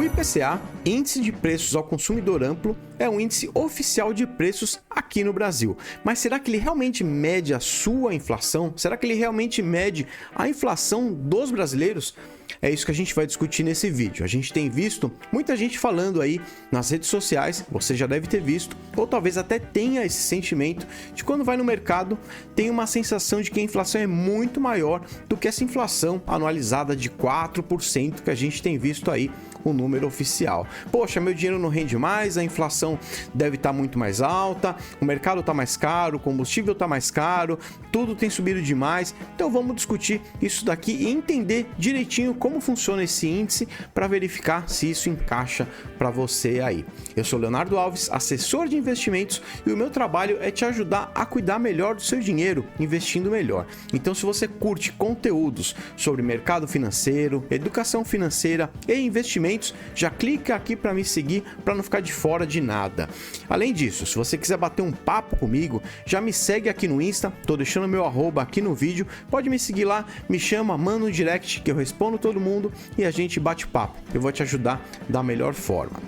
IPCA, Índice de Preços ao Consumidor Amplo, é um índice oficial de preços aqui no Brasil. Mas será que ele realmente mede a sua inflação? Será que ele realmente mede a inflação dos brasileiros? É isso que a gente vai discutir nesse vídeo. A gente tem visto muita gente falando aí nas redes sociais, você já deve ter visto, ou talvez até tenha esse sentimento de quando vai no mercado, tem uma sensação de que a inflação é muito maior do que essa inflação anualizada de 4% que a gente tem visto aí, o número oficial. Poxa, meu dinheiro não rende mais, a inflação deve estar muito mais alta, o mercado está mais caro, o combustível está mais caro, tudo tem subido demais. Então vamos discutir isso daqui e entender direitinho como funciona esse índice para verificar se isso encaixa para você aí. Eu sou Leonardo Alves, assessor de investimentos, e o meu trabalho é te ajudar a cuidar melhor do seu dinheiro, investindo melhor. Então, se você curte conteúdos sobre mercado financeiro, educação financeira e investimentos, já clica aqui para me seguir para não ficar de fora de nada. Além disso, se você quiser bater um papo comigo, já me segue aqui no Insta, tô deixando meu arroba aqui no vídeo, pode me seguir lá, me chama, manda um direct que eu respondo todo mundo e a gente bate papo. Eu vou te ajudar da melhor forma.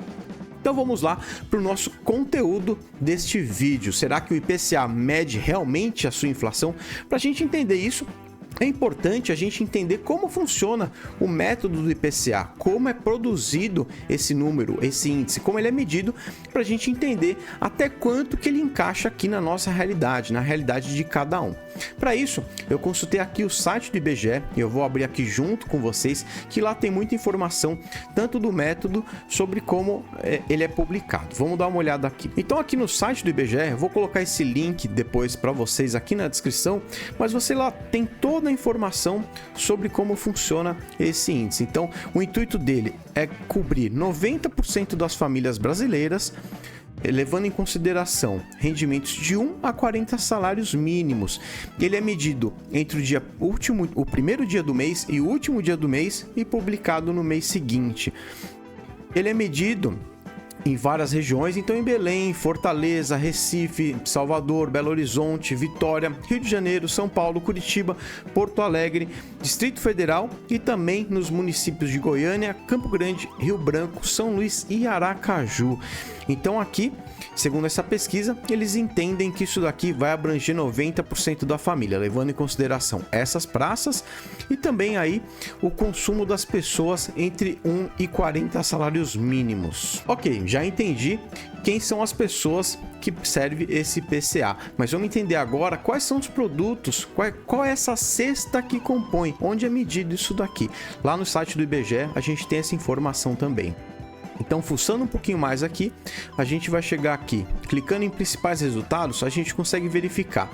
Então vamos lá para o nosso conteúdo deste vídeo. Será que o IPCA mede realmente a sua inflação? Para a gente entender isso, é importante a gente entender como funciona o método do IPCA, como é produzido esse número, esse índice, como ele é medido, para a gente entender até quanto que ele encaixa aqui na nossa realidade, na realidade de cada um. Para isso, eu consultei aqui o site do IBGE e eu vou abrir aqui junto com vocês, que lá tem muita informação, tanto do método, sobre como ele é publicado. Vamos dar uma olhada aqui. Então aqui no site do IBGE, eu vou colocar esse link depois para vocês aqui na descrição, mas você lá tem toda a informação sobre como funciona esse índice. Então, o intuito dele é cobrir 90% das famílias brasileiras, levando em consideração rendimentos de 1 a 40 salários mínimos. Ele é medido entre o primeiro dia do mês e o último dia do mês e publicado no mês seguinte. Ele é medido em várias regiões, então em Belém, Fortaleza, Recife, Salvador, Belo Horizonte, Vitória, Rio de Janeiro, São Paulo, Curitiba, Porto Alegre, Distrito Federal e também nos municípios de Goiânia, Campo Grande, Rio Branco, São Luís e Aracaju. Então aqui, segundo essa pesquisa, eles entendem que isso daqui vai abranger 90% da família, levando em consideração essas praças e também aí o consumo das pessoas entre 1 e 40 salários mínimos. Ok, já entendi quem são as pessoas que serve esse IPCA, mas vamos entender agora quais são os produtos, qual é essa cesta que compõe, onde é medido isso daqui. Lá no site do IBGE a gente tem essa informação também. Então, fuçando um pouquinho mais aqui, a gente vai chegar aqui, clicando em principais resultados, a gente consegue verificar.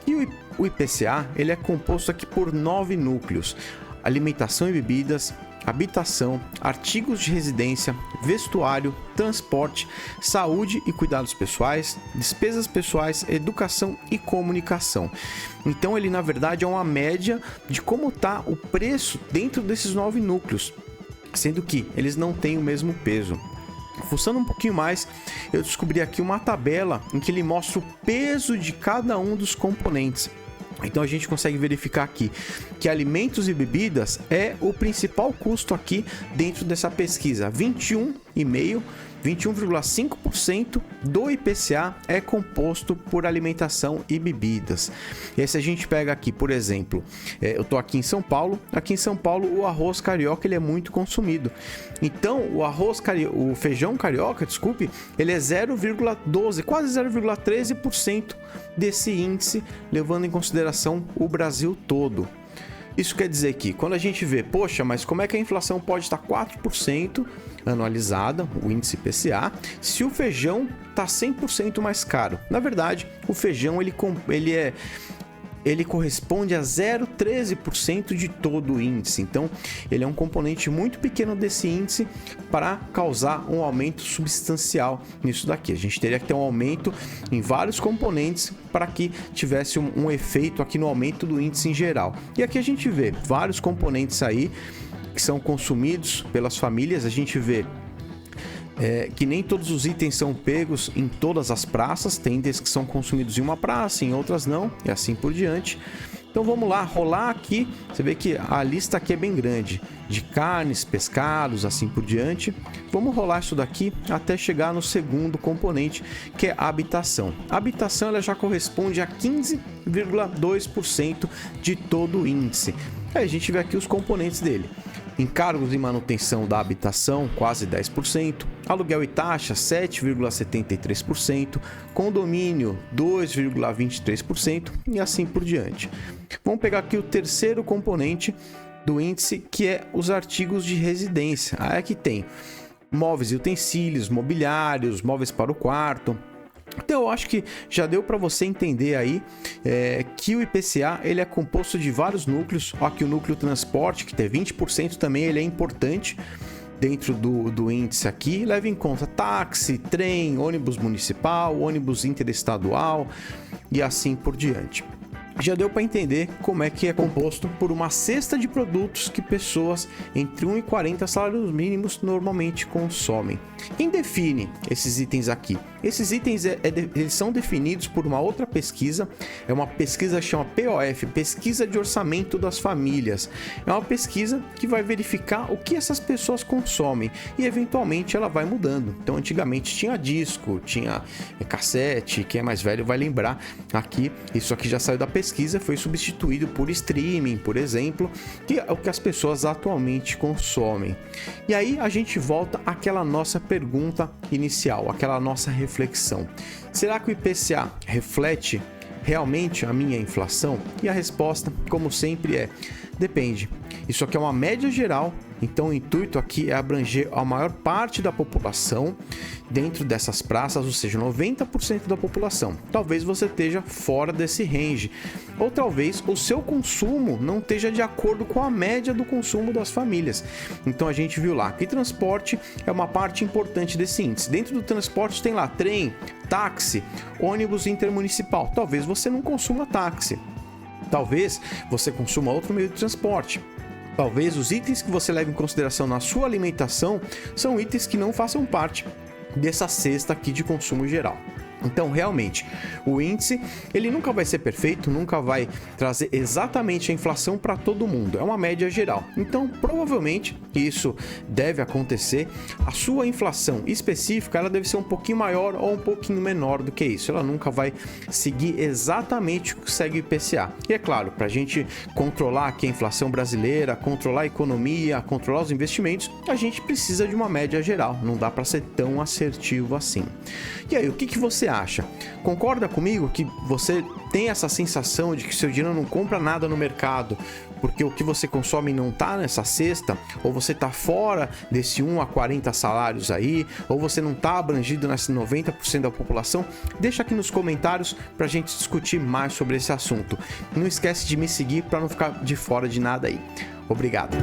E o IPCA, ele é composto aqui por 9 núcleos: alimentação e bebidas, habitação, artigos de residência, vestuário, transporte, saúde e cuidados pessoais, despesas pessoais, educação e comunicação. Então, ele na verdade é uma média de como está o preço dentro desses 9 núcleos, sendo que eles não têm o mesmo peso. Fuçando um pouquinho mais, eu descobri aqui uma tabela em que ele mostra o peso de cada um dos componentes. Então a gente consegue verificar aqui que alimentos e bebidas é o principal custo aqui dentro dessa pesquisa. 21,5% do IPCA é composto por alimentação e bebidas. E aí, se a gente pega aqui, por exemplo, eu tô aqui em São Paulo. Aqui em São Paulo, o arroz carioca ele é muito consumido. Então, o feijão carioca, desculpe, ele é 0,12, quase 0,13% desse índice, levando em consideração o Brasil todo. Isso quer dizer que quando a gente vê, poxa, mas como é que a inflação pode estar 4% anualizada, o índice IPCA, se o feijão está 100% mais caro? Na verdade, o feijão ele corresponde a 0,13% de todo o índice. Então, ele é um componente muito pequeno desse índice para causar um aumento substancial nisso daqui. A gente teria que ter um aumento em vários componentes para que tivesse um efeito aqui no aumento do índice em geral. E aqui a gente vê vários componentes aí que são consumidos pelas famílias. A gente vê que nem todos os itens são pegos em todas as praças, tem itens que são consumidos em uma praça, em outras não, e assim por diante. Então vamos lá, rolar aqui, você vê que a lista aqui é bem grande, de carnes, pescados, assim por diante. Vamos rolar isso daqui até chegar no segundo componente, que é a habitação. A habitação ela já corresponde a 15,2% de todo o índice. Aí a gente vê aqui os componentes dele. Encargos de manutenção da habitação, quase 10%, aluguel e taxa, 7,73%, condomínio, 2,23% e assim por diante. Vamos pegar aqui o terceiro componente do índice, que é os artigos de residência. Aí aqui tem móveis e utensílios, mobiliários, móveis para o quarto. Então eu acho que já deu para você entender aí que o IPCA ele é composto de vários núcleos. Ó, aqui o núcleo transporte, que tem 20% também, ele é importante dentro do índice aqui. Leva em conta táxi, trem, ônibus municipal, ônibus interestadual e assim por diante. Já deu para entender como é que é composto por uma cesta de produtos que pessoas entre 1 e 40 salários mínimos normalmente consomem. Quem define esses itens aqui? Esses itens eles são definidos por uma outra pesquisa, é uma pesquisa que chama POF, Pesquisa de Orçamento das Famílias. É uma pesquisa que vai verificar o que essas pessoas consomem e eventualmente ela vai mudando. Então antigamente tinha disco, tinha cassete, quem é mais velho vai lembrar aqui, isso aqui já saiu da pesquisa, foi substituído por streaming, por exemplo, que é o que as pessoas atualmente consomem. E aí a gente volta àquela nossa pergunta inicial, aquela nossa reflexão. Será que o IPCA reflete realmente a minha inflação? E a resposta, como sempre, é: depende. Isso aqui é uma média geral, então o intuito aqui é abranger a maior parte da população dentro dessas praças, ou seja, 90% da população. Talvez você esteja fora desse range, ou talvez o seu consumo não esteja de acordo com a média do consumo das famílias. Então a gente viu lá que transporte é uma parte importante desse índice. Dentro do transporte tem lá trem, táxi, ônibus intermunicipal. Talvez você não consuma táxi. Talvez você consuma outro meio de transporte. Talvez os itens que você leva em consideração na sua alimentação são itens que não façam parte dessa cesta aqui de consumo geral. Então, realmente, o índice, ele nunca vai ser perfeito, nunca vai trazer exatamente a inflação para todo mundo. É uma média geral. Então, provavelmente, isso deve acontecer. A sua inflação específica, ela deve ser um pouquinho maior ou um pouquinho menor do que isso. Ela nunca vai seguir exatamente o que segue o IPCA. E é claro, para a gente controlar aqui a inflação brasileira, controlar a economia, controlar os investimentos, a gente precisa de uma média geral. Não dá para ser tão assertivo assim. E aí, o que você acha? Concorda comigo que você tem essa sensação de que seu dinheiro não compra nada no mercado porque o que você consome não está nessa cesta? Ou você está fora desse 1 a 40 salários aí? Ou você não está abrangido nesse 90% da população? Deixa aqui nos comentários para a gente discutir mais sobre esse assunto. Não esquece de me seguir para não ficar de fora de nada aí. Obrigado!